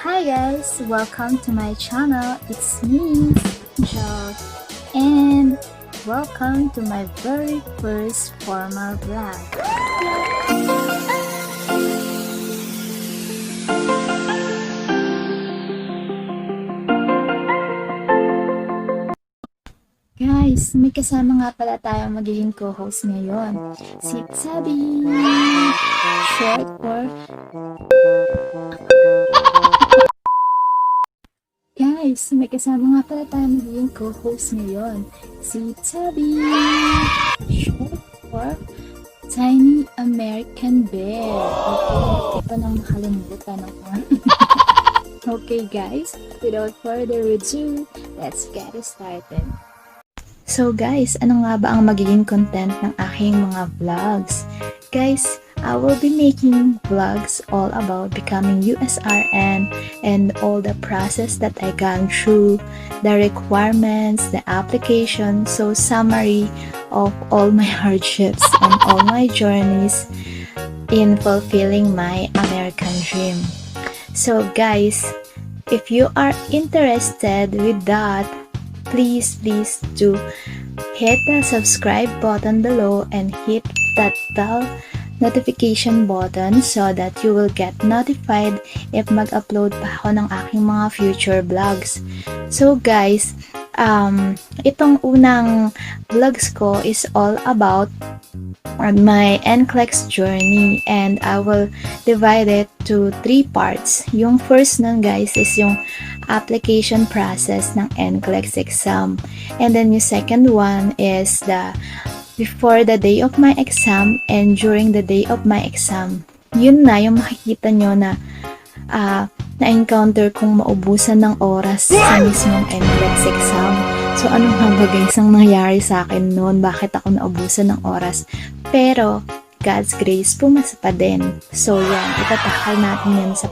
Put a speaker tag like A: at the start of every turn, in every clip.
A: Hi guys, welcome to my channel. It's me, Jog, and welcome to my very first formal vlog. Guys, may kasama nga pala tayong magiging co-host ngayon. Si Sabi, short for Guys, may kasama nga pala tayong magiging co-host ngayon. Si Tabi, short for Tiny American Bear. Okay, hindi pa nang makalimutan ako. Okay guys, without further ado, let's get started. So guys, ano nga ba ang magiging content ng aking mga vlogs? Guys, I will be making vlogs all about becoming USRN and all the process that I gone through, the requirements, the application, so summary of all my hardships and all my journeys in fulfilling my American dream. So guys, if you are interested with that, please do hit the subscribe button below and hit that bell notification button so that you will get notified if mag-upload pa ako ng aking mga future vlogs. So guys, itong unang vlogs ko is all about my NCLEX journey and I will divide it to 3 parts. Yung first nun guys is yung application process ng NCLEX exam. And then yung second one is the before the day of my exam and during the day of my exam. Yun na yung makikita nyo na na-encounter kong maubusan ng oras sa mismong NCLEX exam. So ano nga ba guys ang nangyari sa akin noon? Bakit ako naubusan ng oras? Pero God's grace, pumasa pa din. So yan, itatakal natin yan sa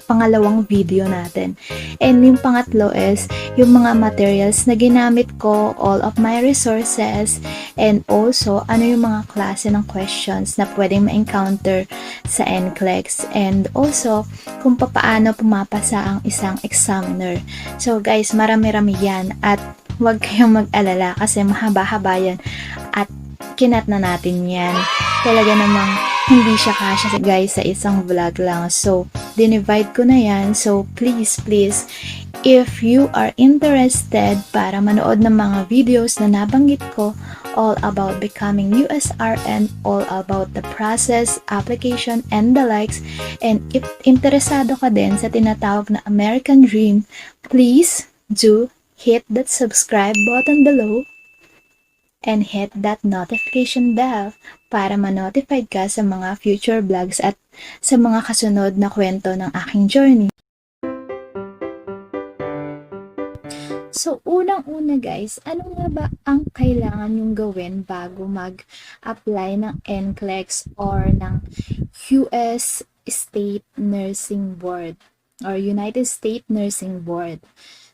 A: pangalawang video natin. And yung pangatlo is yung mga materials na ginamit ko, all of my resources, and also ano yung mga klase ng questions na pwedeng ma-encounter sa NCLEX. And also, kung paano pumapasa ang isang examiner. So guys, marami-rami yan at huwag kayong mag-alala kasi mahaba-haba yan at kinat na natin yan. Talaga namang hindi siya kasya guys sa isang vlog lang. So, dinivide ko na yan. So, please, if you are interested para manood ng mga videos na nabanggit ko, all about becoming USRN, all about the process, application, and the likes, and if interesado ka din sa tinatawag na American Dream, please do hit that subscribe button below and hit that notification bell para ma-notified ka sa mga future vlogs at sa mga kasunod na kwento ng aking journey. So, unang-una guys, ano nga ba ang kailangan yung gawin bago mag-apply ng NCLEX or ng US State Nursing Board or United States Nursing Board?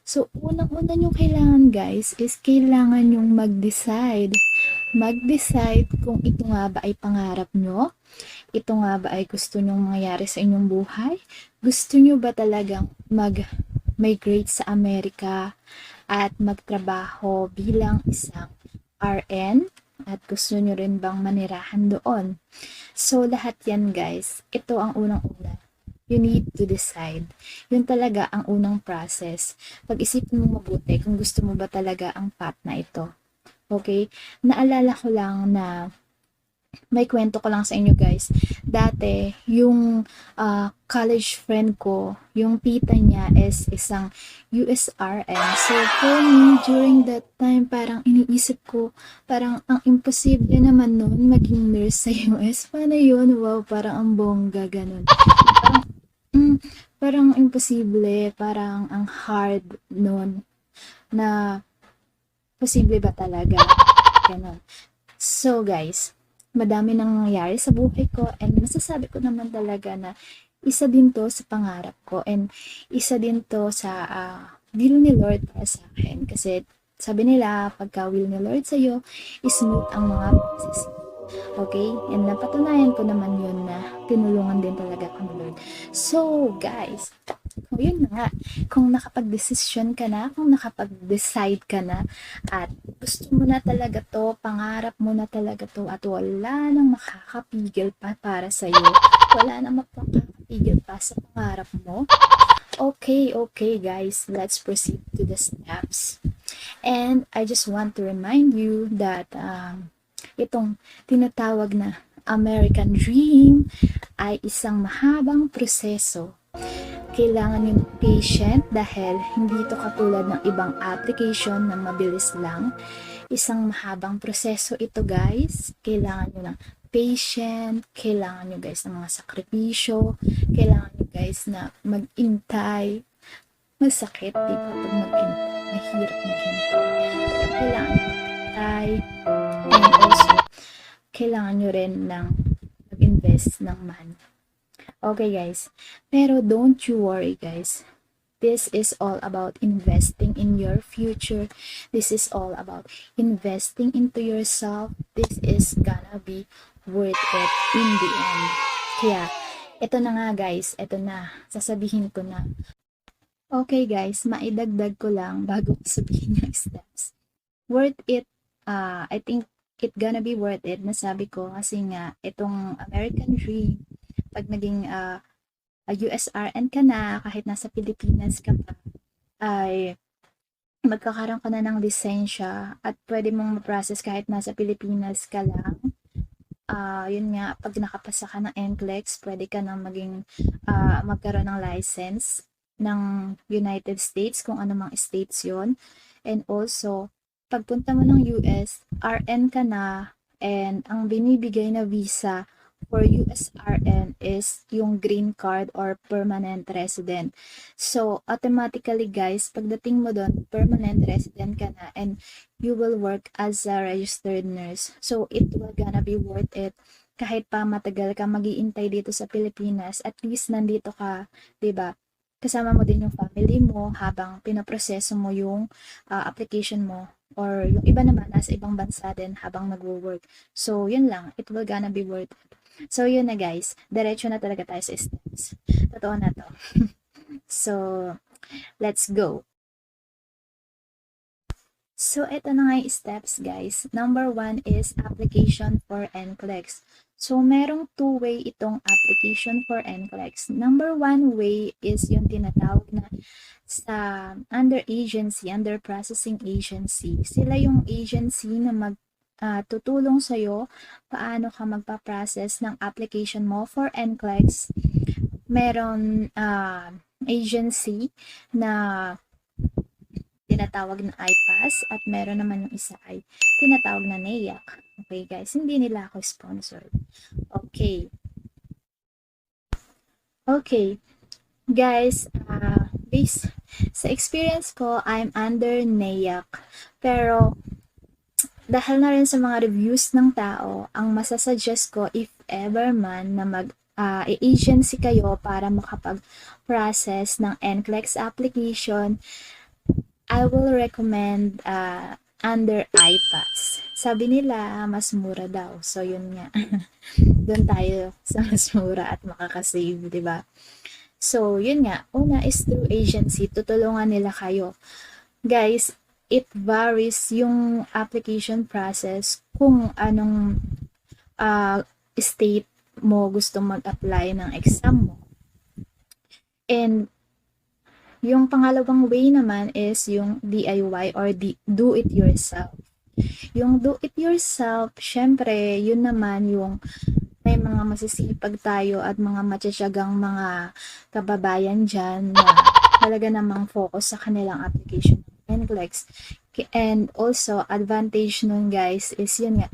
A: So, unang-una yung kailangan guys is kailangan yung mag-decide. Mag-decide kung ito nga ba ay pangarap nyo, ito nga ba ay gusto nyong mangyari sa inyong buhay, gusto nyo ba talagang mag-migrate sa Amerika at magtrabaho bilang isang RN at gusto nyo rin bang manirahan doon. So, lahat yan guys, ito ang unang-una. You need to decide. Yun talaga ang unang process. Pag-isipin mo mabuti kung gusto mo ba talaga ang path na ito. Okay? Naalala ko lang na may kwento ko lang sa inyo guys. Dati, yung college friend ko, yung tita niya is isang USRN. So, for me, during that time, parang iniisip ko, parang ang imposible naman nun maging nurse sa US. Paano yun? Wow, parang ang bongga, ganun. Parang imposible, parang ang hard nun na posible ba talaga? Ganun. So guys, madami nang nangyari sa buhay ko and masasabi ko naman talaga na isa din to sa pangarap ko and isa din to sa will ni Lord para sa akin. Kasi sabi nila, pagka will ni Lord sa'yo, smooth ang mga process. Okay? And napatunayan ko naman yun na tinulungan din talaga ako ni Lord. So, guys, Kung yun na nga, kung nakapag-desisyon ka na, kung nakapag-decide ka na, at gusto mo na talaga to, pangarap mo na talaga to, at wala nang makakapigil pa para sa'yo, wala nang makakapigil pa sa pangarap mo, okay guys, let's proceed to the steps. And I just want to remind you that itong tinatawag na American Dream ay isang mahabang proseso. Kailangan yung patient dahil hindi ito katulad ng ibang application na mabilis lang. Isang mahabang proseso ito guys. Kailangan nyo ng patient, kailangan nyo guys ng mga sakripisyo, kailangan nyo guys na mag-intay. Masakit, di ba? Pag mag-intay, mahirap maghintay. Kailangan nyo mag-intay, and also, kailangan nyo rin ng mag-invest ng money. Okay guys, pero don't you worry guys. This is all about investing in your future. This is all about investing into yourself. This is gonna be worth it in the end. Kaya, ito na nga guys, ito na, sasabihin ko na. Okay guys, maidagdag ko lang bago ko sabihin yung steps. Worth it, I think it gonna be worth it, nasabi ko kasi nga, itong American Dream, pag naging USRN ka na, kahit nasa Pilipinas ka pa, ay magkakaroon ka na ng lisensya at pwede mong ma-process kahit nasa Pilipinas ka lang. Yun nga, pag nakapasa ka ng NCLEX, pwede ka na magkaroon ng license ng United States, kung ano mang states yon. And also, pagpunta mo ng US, RN ka na, and ang binibigay na visa for USRN is yung green card or permanent resident. So, automatically guys, pagdating mo doon, permanent resident ka na and you will work as a registered nurse. So, it will gonna be worth it. Kahit pa matagal ka mag-iintay dito sa Pilipinas, at least nandito ka, 'di ba? Kasama mo din yung family mo habang pinoproseso mo yung application mo, or yung iba naman nasa ibang bansa din habang nagwo-work. So, yun lang. It will gonna be worth it. So, yun na guys. Diretso na talaga tayo sa steps. Totoo na to. So, let's go. So, ito na nga yung steps guys. Number 1 is application for NCLEX. So, merong two-way itong application for NCLEX. Number 1 way is yung tinatawag na sa under agency, under processing agency. Sila yung agency na tutulong sa'yo paano ka magpa-process ng application mo for NCLEX. Meron agency na tinatawag na IPAS at meron naman yung isa ay tinatawag na NAIAC. Okay guys, hindi nila ako sponsored. Okay. Okay. Guys, based sa experience ko, I'm under NAIAC. Pero dahil na rin sa mga reviews ng tao, ang masasuggest ko if ever man na mag-agency kayo para makapag-process ng NCLEX application, I will recommend under IPAS. Sabi nila, mas mura daw. So, yun nga. Doon tayo sa mas mura at makakasave, di ba? So, yun nga. Una is through agency. Tutulungan nila kayo. Guys, it varies yung application process kung anong state mo gusto mag-apply ng exam mo. And yung pangalawang way naman is yung DIY or do it yourself. Yung do it yourself, syempre, yun naman yung may mga masisipag tayo at mga matyagang mga kababayan dyan na talaga namang focus sa kanilang application NCLEX. And also, advantage nun guys is yun nga,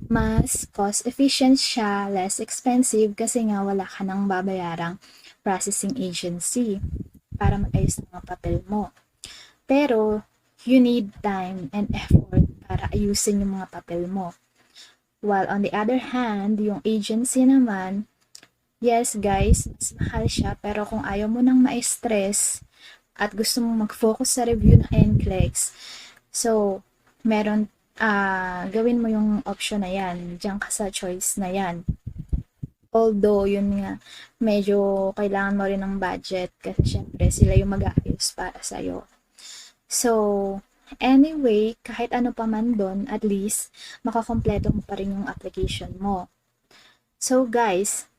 A: mas cost efficient siya, less expensive kasi nga wala ka nang babayarang processing agency para mag-ayos ng mga papel mo. Pero, you need time and effort para ayusin yung mga papel mo. While on the other hand, yung agency naman, yes guys, mas mahal siya, pero kung ayaw mo nang ma-stress at gusto mong mag-focus sa review ng NCLEX, so, meron, gawin mo yung option na yan, diyan ka sa choice na yan. Although, yun nga, medyo kailangan mo rin ng budget kasi syempre sila yung mag-aayos para sa'yo. So, anyway, kahit ano pa man doon, at least, makakompleto mo pa rin yung application mo. So, guys,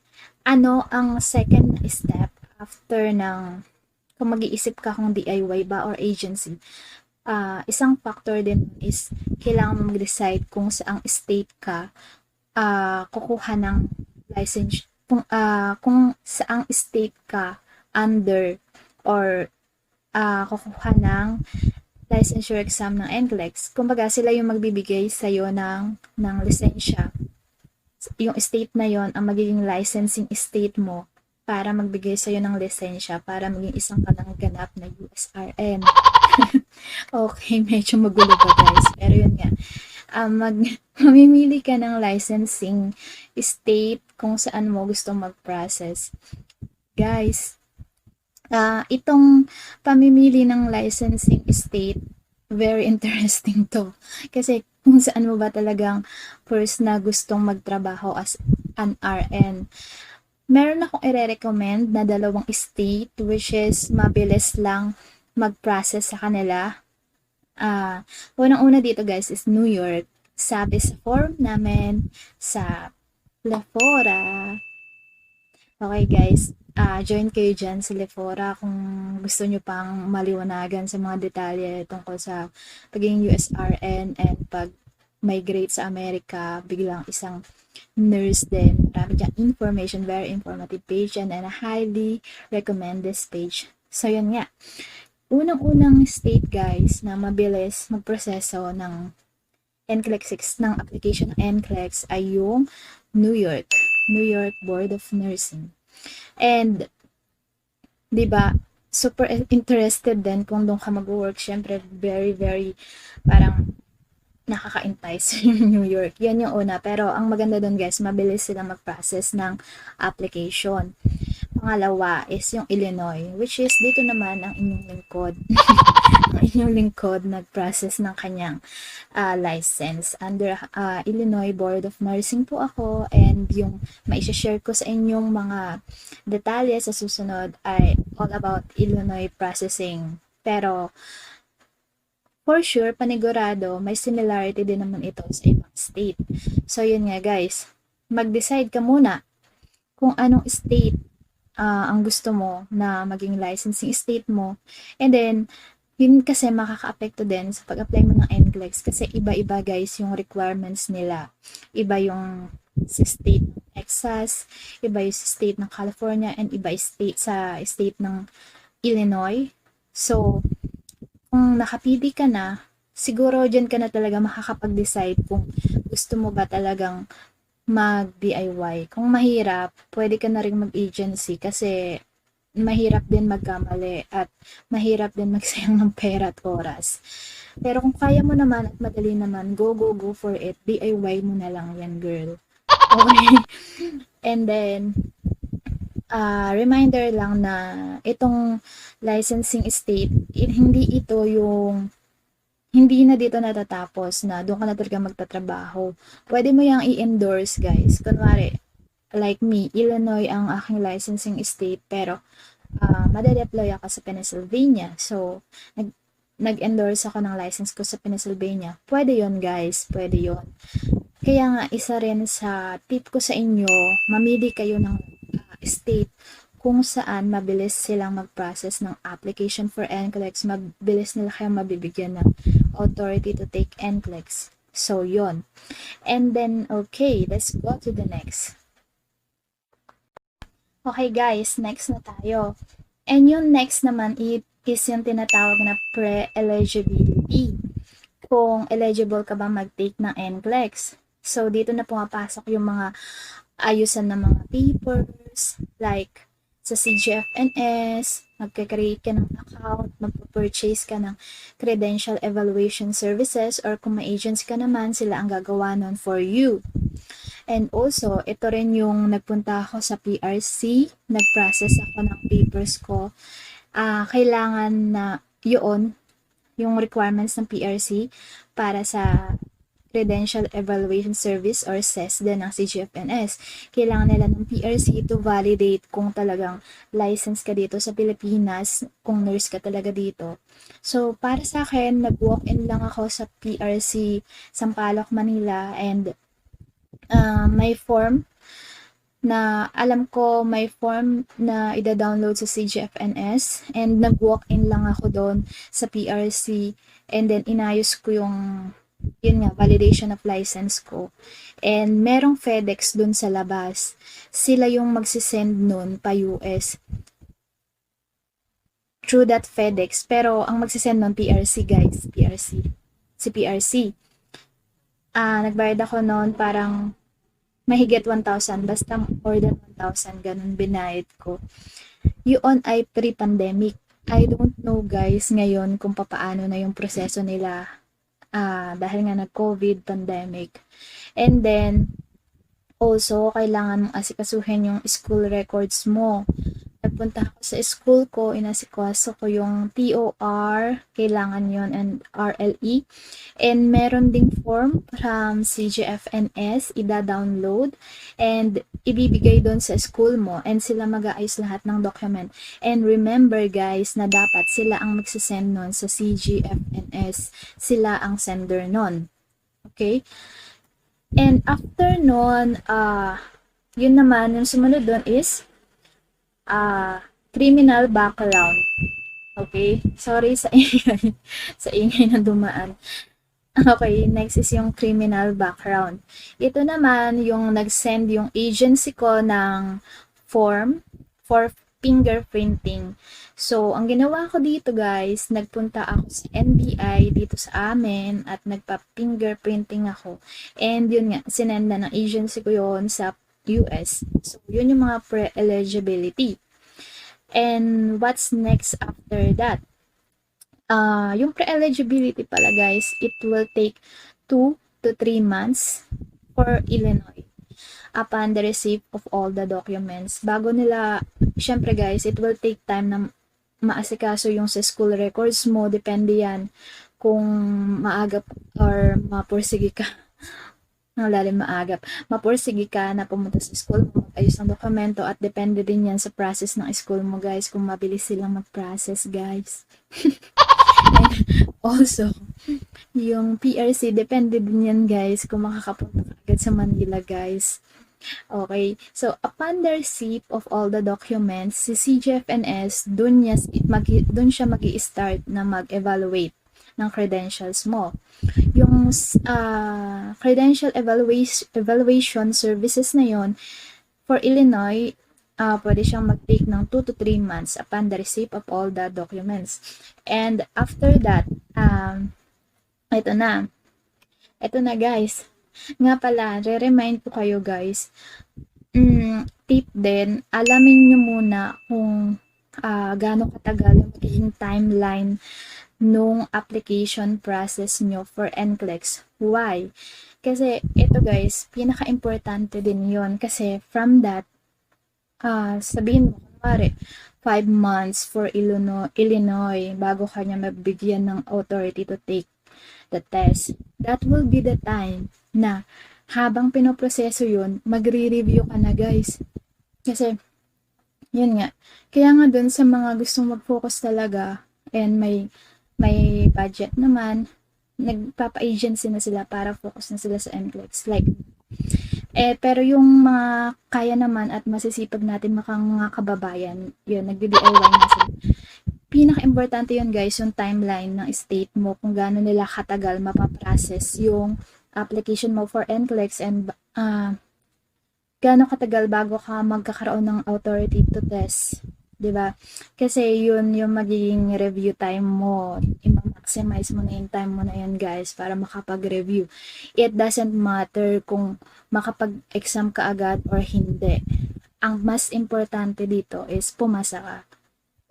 A: ano ang second step after ng kung mag-iisip ka kung DIY ba or agency? Isang factor din is kailangan mo mag-decide kung saang state ka kukuha ng license, kung saang state ka under or kukuha ng licensure exam ng NCLEX. Kumbaga, sila yung magbibigay sa'yo ng lisensya. Yung state na yon ang magiging licensing state mo para magbigay sa'yo ng lisensya para maging isang ganap na USRN. Okay, medyo magulo pa guys. Pero yun nga, mamimili ka ng licensing state kung saan mo gusto mag-process. Guys, itong pamimili ng licensing state, very interesting to. Kasi kung saan mo ba talagang first na gustong magtrabaho as an RN. Meron akong i-recommend na 2 state which is mabilis lang mag-process sa kanila. Unang-una dito guys is New York. Sabi sa form namin sa Lefora. Okay guys, join kayo dyan sa Lefora kung gusto nyo pang maliwanagan sa mga detalye tungkol sa pagiging USRN and pag-migrate sa Amerika, biglang isang nurse din. Marami dyan information, very informative page and I highly recommend this page. So yun nga, unang-unang state guys na mabilis magproseso ng NCLEX 6 ng application ng NCLEX ay yung New York Board of Nursing. And 'di ba, super interested din kung doon ka mag-work. Syempre very parang nakaka-entice yung New York. Yan yung una. Pero ang maganda doon guys, mabilis sila mag-process ng application. Pangalawa is yung Illinois, which is dito naman ang inyong lingkod. Ang inyong lingkod nag-process ng kanyang license. Under Illinois Board of Nursing po ako, and yung maishashare ko sa inyong mga detalye sa susunod ay all about Illinois processing. Pero for sure, panigurado, may similarity din naman ito sa ibang state. So yun nga guys, mag-decide ka muna kung anong state ang gusto mo na maging licensing state mo. And then, yun kasi makaka-apekto din sa pag-apply mo ng NCLEX kasi iba-iba guys yung requirements nila. Iba yung sa state ng Texas, iba yung sa state ng California, and iba yung sa state ng Illinois. So, kung nakapili ka na, siguro dyan ka na talaga makakapag-decide kung gusto mo ba talagang mag-DIY. Kung mahirap, pwede ka na rin mag-agency kasi mahirap din magkamali at mahirap din magsayang ng pera at oras. Pero kung kaya mo naman at madali naman, go for it. DIY mo na lang yan, girl. Okay? And then, reminder lang na itong licensing state, hindi na dito natatapos na doon ka na talaga magtatrabaho. Pwede mo yung i-endorse guys. Kunwari, like me, Illinois ang aking licensing state pero madedeploy ako sa Pennsylvania. So, nag-endorse ako ng license ko sa Pennsylvania. Pwede yon guys, pwede yon. Kaya nga, isa rin sa tip ko sa inyo, mamili kayo ng state kung saan mabilis silang mag-process ng application for NCLEX, mabilis nila kayong mabibigyan ng authority to take NCLEX. So, yon. And then, okay, let's go to the next. Okay guys, next na tayo. And yung next naman is yung tinatawag na pre-eligibility. Kung eligible ka ba mag-take ng NCLEX. So, dito na pumapasok yung mga ayusan ng mga papers, like sa CGFNS, magkakreate ka ng account, magpapurchase ka ng credential evaluation services, or kung may agency ka naman, sila ang gagawa nun for you. And also, ito rin yung nagpunta ako sa PRC, nag-process ako ng papers ko. Kailangan na yung requirements ng PRC para sa Credential Evaluation Service or CESDA ng CGFNS. Kailangan nila ng PRC to validate kung talagang license ka dito sa Pilipinas, kung nurse ka talaga dito. So, para sa akin, nag-walk-in lang ako sa PRC Sampaloc, Manila, and may form na alam ko may form na ida-download sa CGFNS, and nag-walk-in lang ako doon sa PRC, and then inayos ko yung yun nga, validation of license ko. And merong FedEx dun sa labas. Sila yung magsisend nun pa US through that FedEx. Pero ang magsisend nun PRC, guys. PRC. Si PRC. Nagbayad ako noon parang mahigit 1,000. Basta more than 1,000. Ganun binayad ko. Yun ay pre-pandemic. I don't know, guys, ngayon kung papaano na yung proseso nila dahil nga nag-COVID pandemic. And then, also, kailangan mong asikasuhin yung school records mo. Nagpunta ako sa school ko, inasikaso ko yung TOR, kailangan yon, and RLE. And meron ding form from CGFNS, ida-download, and ibibigay doon sa school mo, and sila mag-aayos lahat ng document. And remember, guys, na dapat sila ang magsisend nun sa CGFNS. Sila ang sender nun. Okay? And after nun, yun naman, yung sumunod doon is criminal background. Okay? Sorry sa ingay. Sa ingay na dumaan. Okay, next is yung criminal background. Ito naman yung nag-send yung agency ko ng form for fingerprinting. So, ang ginawa ko dito, guys, nagpunta ako sa NBI dito sa amin at nagpa-fingerprinting ako. And yun nga, sinenda ng agency ko yun sa US. So, yun yung mga pre-eligibility. And what's next after that? Yung pre-eligibility pala, guys, it will take 2 to 3 months for Illinois upon the receipt of all the documents. Bago nila, syempre guys, it will take time na maasikaso yung sa school records mo. Depende yan kung maagap or mapursige ka. Lalim maagap. Mapursige ka na pumunta sa school mo, mag-ayos ng dokumento, at depende din yan sa process ng school mo, guys, kung mabilis silang mag-process, guys. Also, yung PRC, depende din yan, guys, kung makakapunta ka agad sa Manila, guys. Okay, so upon the receipt of all the documents, si CGFNS, dun siya mag-i-start na mag-evaluate ng credentials mo. Yung credential evaluation services na yon for Illinois, pwede siyang mag-take ng 2 to 3 months upon the receipt of all the documents. And after that, ito na guys. Nga pala, re-remind ko kayo, guys. Tip din, alamin nyo muna kung gaano katagal yung magiging timeline nung application process nyo for NCLEX. Why? Kasi ito, guys, pinaka-importante din yon. Kasi from that, sabihin mo, kunwari, 5 months for Illinois bago kanya mabigyan ng authority to take the test. That will be the time na habang pinoproseso yun, magre-review ka na, guys. Kasi, yun nga. Kaya nga dun sa mga gustong mag-focus talaga and may budget naman, nagpapa-agency na sila para focus na sila sa NCLEX. Like, pero yung mga kaya naman at masisipag natin mga kababayan, yun, nagdi-DIY na sila. Pinaka-importante yun, guys, yung timeline ng state mo, kung gaano nila katagal mapaprocess yung application mo for NCLEX, and gaano katagal bago ka magkakaroon ng authority to test, 'di ba? Kasi yun yung magiging review time mo. I-maximize mo na yung time mo na yan, guys, para makapag-review. It doesn't matter kung makapag-exam ka agad or hindi. Ang mas importante dito is pumasa ka.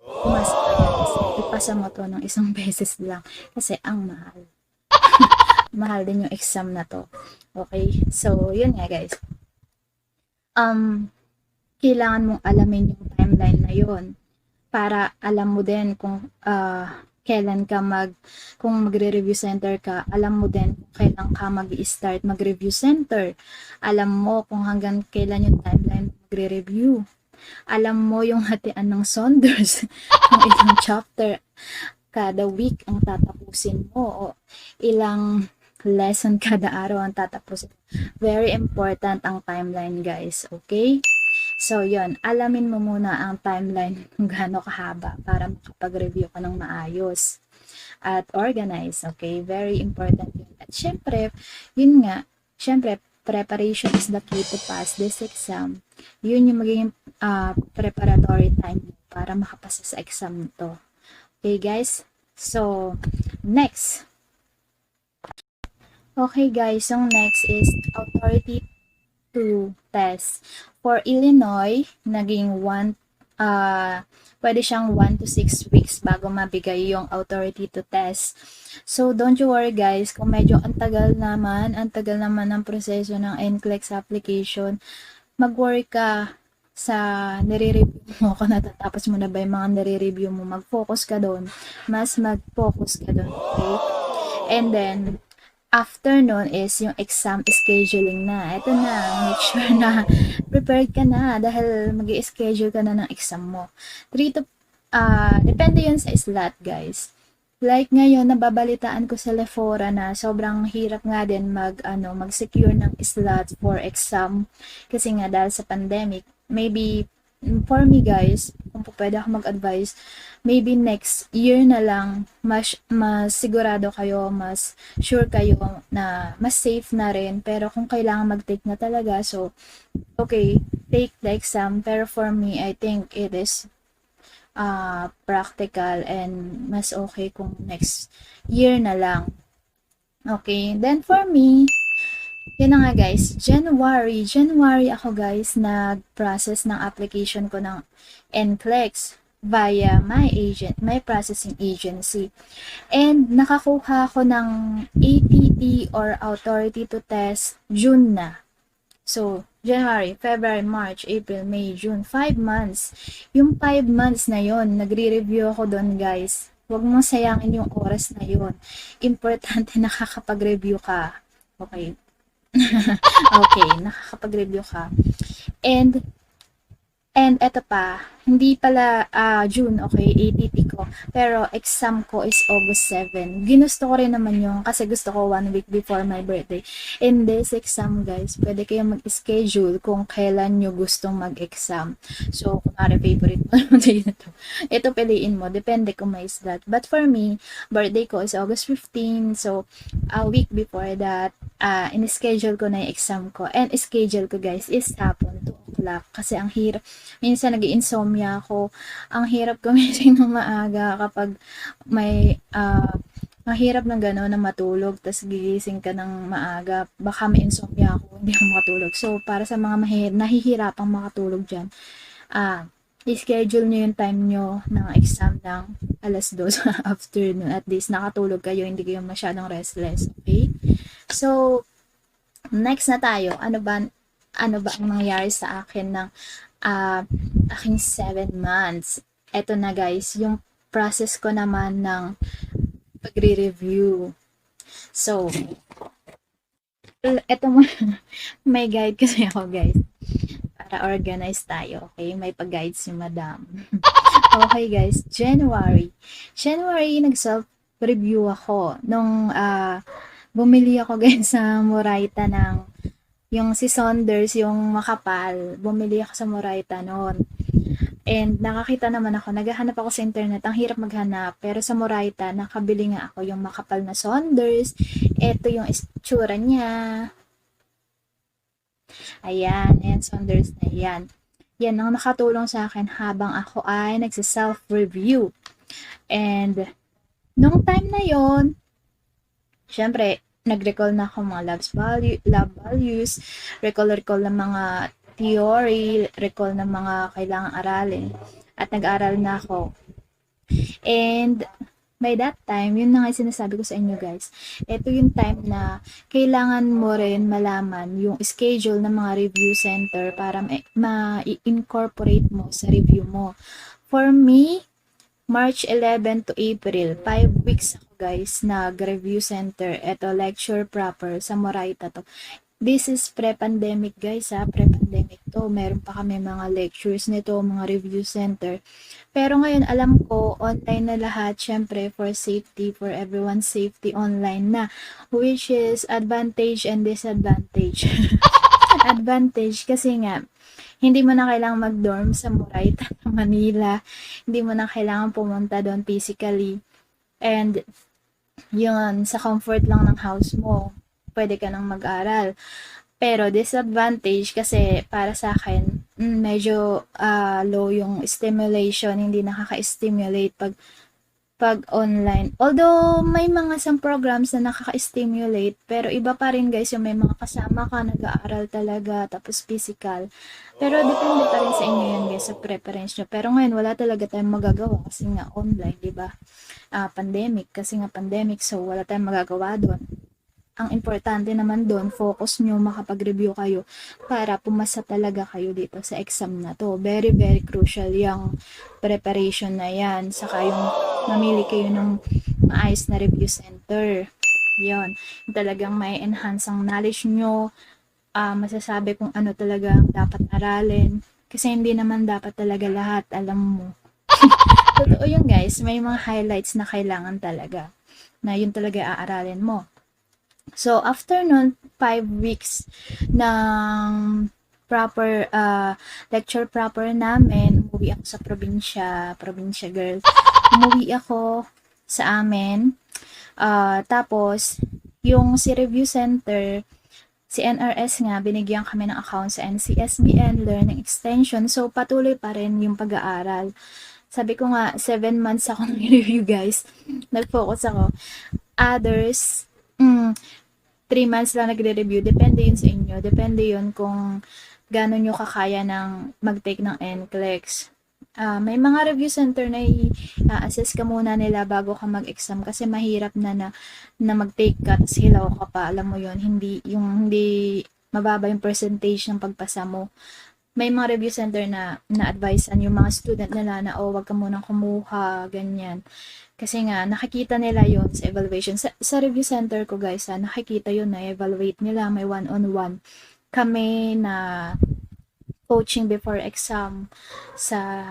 A: Pumasa ka, guys. Ipasa mo to ng isang beses lang kasi ang mahal. Mahal din yung exam na to. Okay? So, yun nga, guys. Kailangan mong alamin yung timeline na yun para alam mo din kung kung magre-review center ka, alam mo din kung kailan ka mag-i-start mag-review center. Alam mo kung hanggang kailan yung timeline magre-review. Alam mo yung hatian ng Saunders, kung ilang chapter kada week ang tatapusin mo o ilang lesson kada araw ang tatapusin. Very important ang timeline, guys. Okay? So, yon, alamin mo muna ang timeline kung gaano kahaba para makapag-review ka ng maayos at organize. Okay? Very important yun. At syempre, yun nga, syempre, preparation is the key to pass this exam. Yun yung magiging preparatory time para makapasa sa exam to. Okay, guys? So, next. Okay, guys. So, next is authority to test. For Illinois, naging pwede siyang 1 to 6 weeks bago mabigay yung authority to test. So, don't you worry, guys. Kung medyo ang tagal naman ng proseso ng NCLEX application, mag-worry ka sa nire-review mo kung natatapos mo na ba yung mga nire-review mo. Mag-focus ka doon. Mas mag-focus ka doon. Okay? And then, after nun is yung exam scheduling na. Ito na, make sure na prepared ka na dahil mag-i-schedule ka na ng exam mo. Depende yun sa slot, guys. Like ngayon, nababalitaan ko sa Lefora na sobrang hirap nga din mag-secure ng slot for exam kasi nga dahil sa pandemic. Maybe for me, guys, kung pwede ako mag-advise, maybe next year na lang, mas sigurado kayo, mas sure kayo na mas safe na rin. Pero kung kailangan mag-take na talaga, so, okay, take the exam. Pero for me, I think it is practical and mas okay kung next year na lang. Okay, then for me, yun na nga, guys, January ako, guys, nag-process ng application ko ng NCLEX via my processing agency. And nakakuha ko ng ATT or authority to test June na. So, January, February, March, April, May, June, 5 months. Yung 5 months na yon, nagre-review ako doon, guys. Huwag mong sayangin yung oras na yon. Importante nakakapag-review ka. Okay. Okay, nakakapag-review ka. And eto pa, hindi pala June, okay, ATT ko. Pero exam ko is August 7. Ginusto ko rin naman yung kasi gusto ko 1 week before my birthday. In this exam, guys, pwede kayo mag-schedule kung kailan nyo gustong mag-exam. So, kung favorite mo naman na to. Ito piliin mo, depende kung may slot. But for me, birthday ko is August 15. So, a week before that, in-schedule ko na yung exam ko. And schedule ko, guys, is hapon 2 o'clock. Kasi ang hirap. Minsan nag-insomnia ako. Ang hirap gumising ng maaga kapag may mahirap ng gano'n na matulog tapos gigising ka ng maaga. Baka may insomnia ako, hindi ako makatulog. So, para sa mga nahihirapang makatulog dyan, i-schedule nyo yung time nyo ng exam ng alas 2 afternoon. At least nakatulog kayo, hindi kayo masyadong restless. Okay? So, next na tayo. Ano ba ang nangyari sa akin ng aking 7 months? Eto na, guys, yung process ko naman ng pagre-review. So, eto may guide kasi ako, guys. Para organize tayo, okay? May pag-guide si madam. Okay, guys, January, nag-self-review ako. Nung bumili ako, guys, sa Moraita ng yung si Saunders, yung makapal, bumili ako sa Moraita noon. And nakakita naman ako, naghahanap ako sa internet, ang hirap maghanap, pero sa Moraita, nakabili nga ako yung makapal na Saunders. Ito yung itsura niya. Ayan, Saunders na yan. Yan ang nakatulong sa akin habang ako ay nagsa-self-review. And, nung time na yon, syempre, nag-recall na ako mga love values, recall ng mga theory, recall ng mga kailangang aralin. At nag-aral na ako. And, by that time, yun na nga sinasabi ko sa inyo, guys. Ito yung time na kailangan mo rin malaman yung schedule ng mga review center para ma-incorporate mo sa review mo. For me, March 11 to April, 5 weeks ako guys, nag-review center. Ito, lecture proper sa Moraita to. This is pre-pandemic guys ha, pre-pandemic to. Meron pa kami mga lectures nito, mga review center. Pero ngayon alam ko, online na lahat, syempre for safety, for everyone's safety, online na. Which is advantage and disadvantage. Advantage kasi nga, hindi mo na kailangang mag-dorm sa Moraita, Manila. Hindi mo na kailangan pumunta doon physically. And yun, sa comfort lang ng house mo, pwede ka nang mag-aral. Pero disadvantage kasi para sa akin, medyo low yung stimulation, hindi nakaka-stimulate pag online. Although may mga some programs na nakaka-stimulate, pero iba pa rin guys yung may mga kasama ka nag-aaral talaga tapos physical. Pero depende pa rin sa inyo yan guys, sa preference nyo. Pero ngayon wala talaga tayong magagawa kasi nga online, di ba? Pandemic, kasi nga pandemic, so wala tayong magagawa doon. Ang importante naman doon, focus nyo, makapag-review kayo para pumasa talaga kayo dito sa exam na to. Very, very crucial yung preparation na yan. Saka yung mamili kayo ng maayos na review center. Yon, talagang may enhance ang knowledge nyo. Masasabi kung ano talaga dapat aralin. Kasi hindi naman dapat talaga lahat, alam mo. Totoo yun guys, may mga highlights na kailangan talaga. Na yun talaga aaralin mo. So, after nun, 5 weeks ng proper lecture proper namin, umuwi ako sa probinsya girl. Umuwi ako sa amin. Tapos, yung si review center, si NRS nga, binigyan kami ng account sa NCSBN Learning Extension. So, patuloy pa rin yung pag-aaral. Sabi ko nga, 7 months ako nag-review guys. Nag-focus ako. Others, 3 months lang nagre-review. Depende yun sa inyo. Depende yun kung gano'n nyo kakaya ng mag-take ng NCLEX. May mga review center na i-assess ka muna nila bago ka mag-exam kasi mahirap na mag-take ka tapos hilaw ka pa. Alam mo yun, hindi mababa yung percentage ng pagpasa mo. May mga review center na na-advisean yung mga student nila na wag ka munang kumuha, ganyan. Kasi nga, nakikita nila yon sa evaluation. Sa review center ko guys, nakikita yun na evaluate nila, may one-on-one. Kami na coaching before exam sa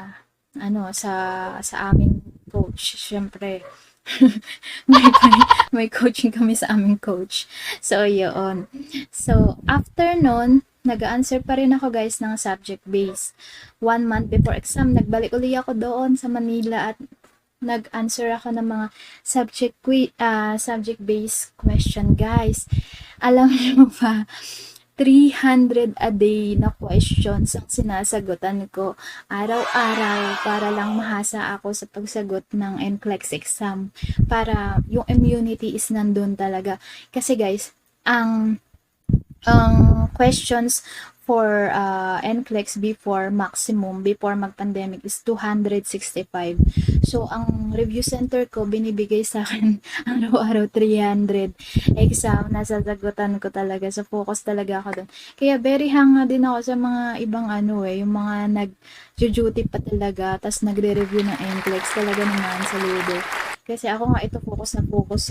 A: aming coach. Syempre, may coaching kami sa aming coach. So, yun. So, after nun, nag-answer pa rin ako guys ng subject base. 1 month before exam, nagbalik uli ako doon sa Manila at nag-answer ako ng mga subject-based question guys. Alam niyo ba, 300 a day na questions ang sinasagutan ko araw-araw para lang mahasa ako sa pagsagot ng NCLEX exam. Para yung immunity is nandun talaga. Kasi guys, ang questions for NCLEX before mag-pandemic is 265. So, ang review center ko, binibigay sa akin araw-araw 300 exam. Nasasagutan ko talaga. So, focus talaga ako doon. Kaya, very hanga din ako sa mga ibang yung mga nag-duty pa talaga, tas nagre-review ng NCLEX talaga naman sa Ludo. Kasi ako nga ito focus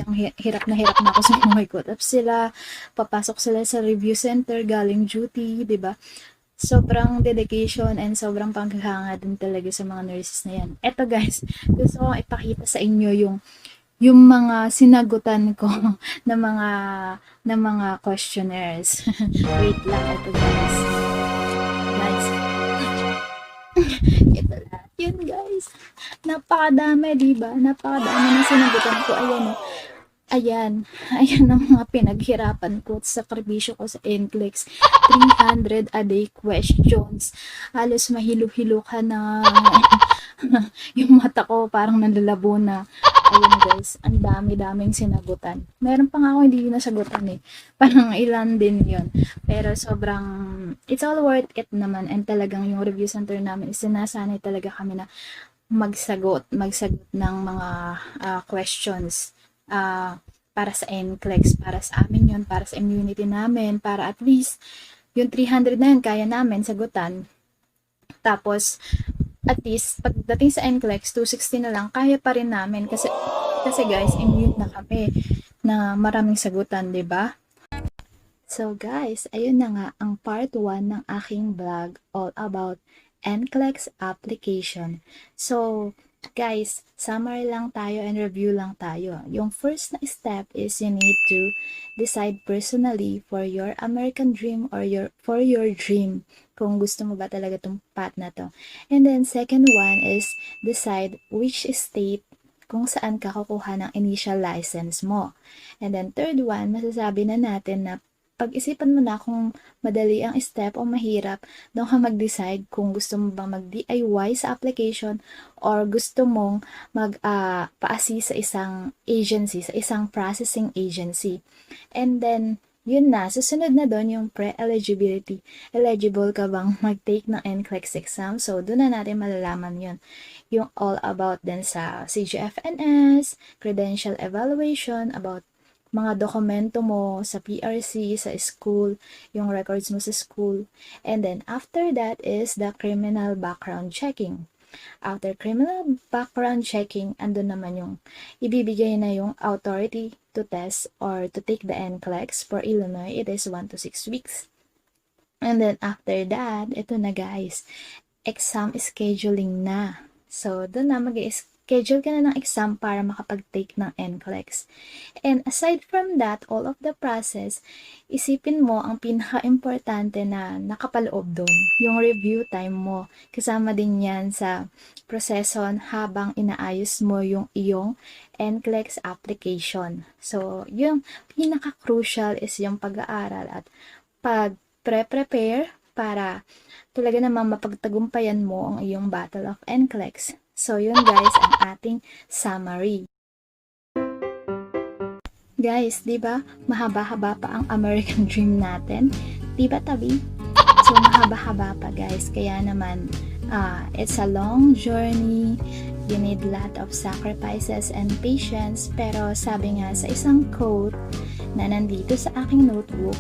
A: yung hirap na ako sa buhay ko. Tapos papasok sila sa review center, galing duty, di ba? Sobrang dedication and sobrang paghanga din talaga sa mga nurses na yan. Eto guys, gusto kong ipakita sa inyo yung mga sinagutan ko ng mga questionnaires. Wait lang, ito guys. Nice. Ito lahat yun guys. Napakadami, diba? Napakadami na sinagutan ko. Ayan ang mga pinaghirapan ko sa sakripisyo ko sa NCLEX. 300 a day questions. Halos mahilo-hilo ka na. Yung mata ko parang nalalabo na. Ayun guys, ang dami-daming sinagutan. Meron pa nga ako hindi nasagutan Parang ilan din yon. Pero sobrang, it's all worth it naman. And talagang yung review center namin, sinasanay talaga kami na magsagot ng mga questions para sa NCLEX, para sa amin yun, para sa immunity namin, para at least yung 300 na yun, kaya namin sagutan. Tapos, at least pagdating sa NCLEX 260 na lang kaya pa rin namin kasi guys immune na kami na maraming sagutan, 'di ba? So guys, ayun na nga ang part 1 ng aking vlog all about NCLEX application. So guys, summary lang tayo and review lang tayo. Yung first na step is you need to decide personally for your American dream or for your dream kung gusto mo ba talaga itong path na to. And then second one is decide which state kung saan ka kukuha ng initial license mo. And then third one, masasabi na natin na pag-isipan mo na kung madali ang step o mahirap, doon ka mag-decide kung gusto mo bang mag-DIY sa application or gusto mong mag-pa-assist sa isang agency, sa isang processing agency. And then, yun na, susunod na doon yung pre-eligibility. Eligible ka bang mag-take ng NCLEX exam? So, doon na natin malalaman yun. Yung all about din sa CGFNS, credential evaluation, about mga dokumento mo sa PRC, sa school, yung records mo sa school. And then, after that is the criminal background checking. After criminal background checking, andun naman yung ibibigay na yung authority to test or to take the NCLEX. For Illinois, it is 1 to 6 weeks. And then, after that, ito na guys, exam scheduling na. So, doon na mag-schedule ka na ng exam para makapag-take ng NCLEX. And aside from that, all of the process, isipin mo ang pinaka-importante na nakapaloob doon, yung review time mo. Kasama din yan sa proseso habang inaayos mo yung iyong NCLEX application. So, yung pinaka-crucial is yung pag-aaral at pag-prepare para talaga namang mapagtagumpayan mo ang iyong Battle of NCLEX. So, yun guys, ang ating summary. Guys, di ba mahaba-haba pa ang American Dream natin? Di ba tabi? So, mahaba-haba pa guys. Kaya naman, it's a long journey. You need a lot of sacrifices and patience. Pero sabi nga sa isang quote na nandito sa aking notebook,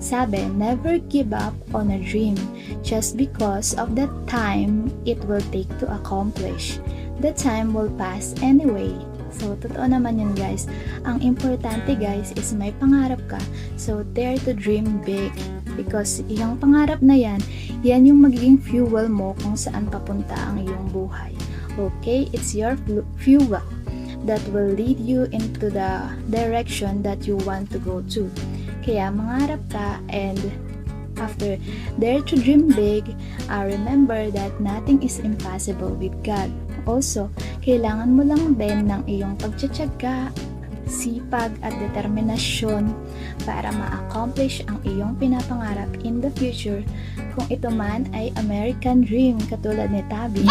A: sabi, never give up on a dream just because of the time it will take to accomplish. The time will pass anyway. So, totoo naman yun guys. Ang importante guys is may pangarap ka. So, dare to dream big. Because yung pangarap na yan, yan yung magiging fuel mo kung saan papunta ang iyong buhay. Okay? It's your fuel that will lead you into the direction that you want to go to. Kaya mangarap ka and after dare to dream big, remember that nothing is impossible with God. Also, kailangan mo lang din ng iyong pagtsatsaga, sipag at determinasyon para ma-accomplish ang iyong pinapangarap in the future. Kung ito man ay American Dream, katulad ni Tabi.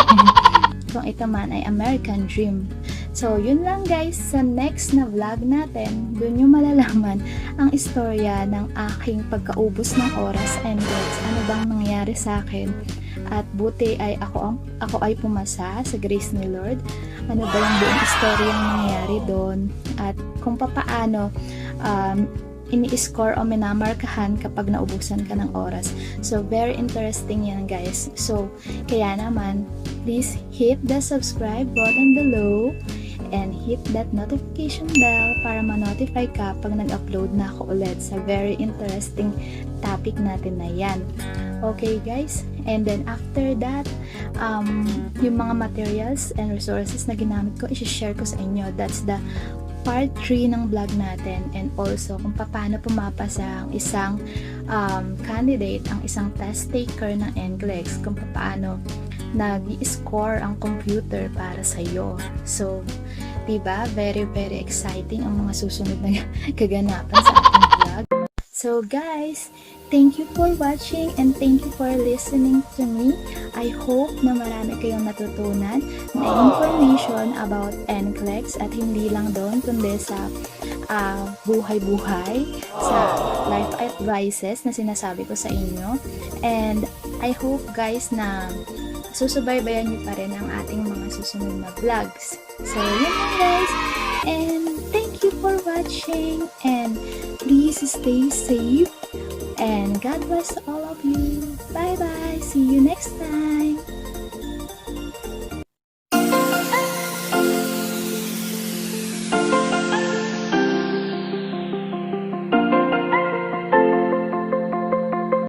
A: Kung ito man ay American Dream. So, yun lang guys, sa next na vlog natin, dun yung malalaman ang istorya ng aking pagkaubos ng oras and guys, ano bang nangyari sa akin. At buti ay ako ay pumasa sa grace ni Lord. Ano ba yung buong istoryang nangyari doon at kung papaano ini-score o minamarkahan kapag naubusan ka ng oras. So, very interesting yan guys. So, kaya naman, please hit the subscribe button below and hit that notification bell para ma-notify ka pag nag-upload na ako ulit sa very interesting topic natin na yan. Okay guys? And then after that, yung mga materials and resources na ginamit ko, i-share ko sa inyo. That's the part 3 ng vlog natin, and also kung paano pumapasa ang isang candidate, ang isang test taker ng NCLEX, kung paano nag-i-score ang computer para sa iyo. So, diba? Very, very exciting ang mga susunod na kaganapan sa ating vlog. So guys, thank you for watching and thank you for listening to me. I hope na marami kayong natutunan na information about NCLEX at hindi lang doon kundi sa buhay-buhay, sa life advices na sinasabi ko sa inyo. And I hope guys na susubaybayan niyo pa rin ang ating mga susunod na vlogs. So yun lang guys, and thank you for watching and please stay safe and God bless all of you. Bye bye. See you next time.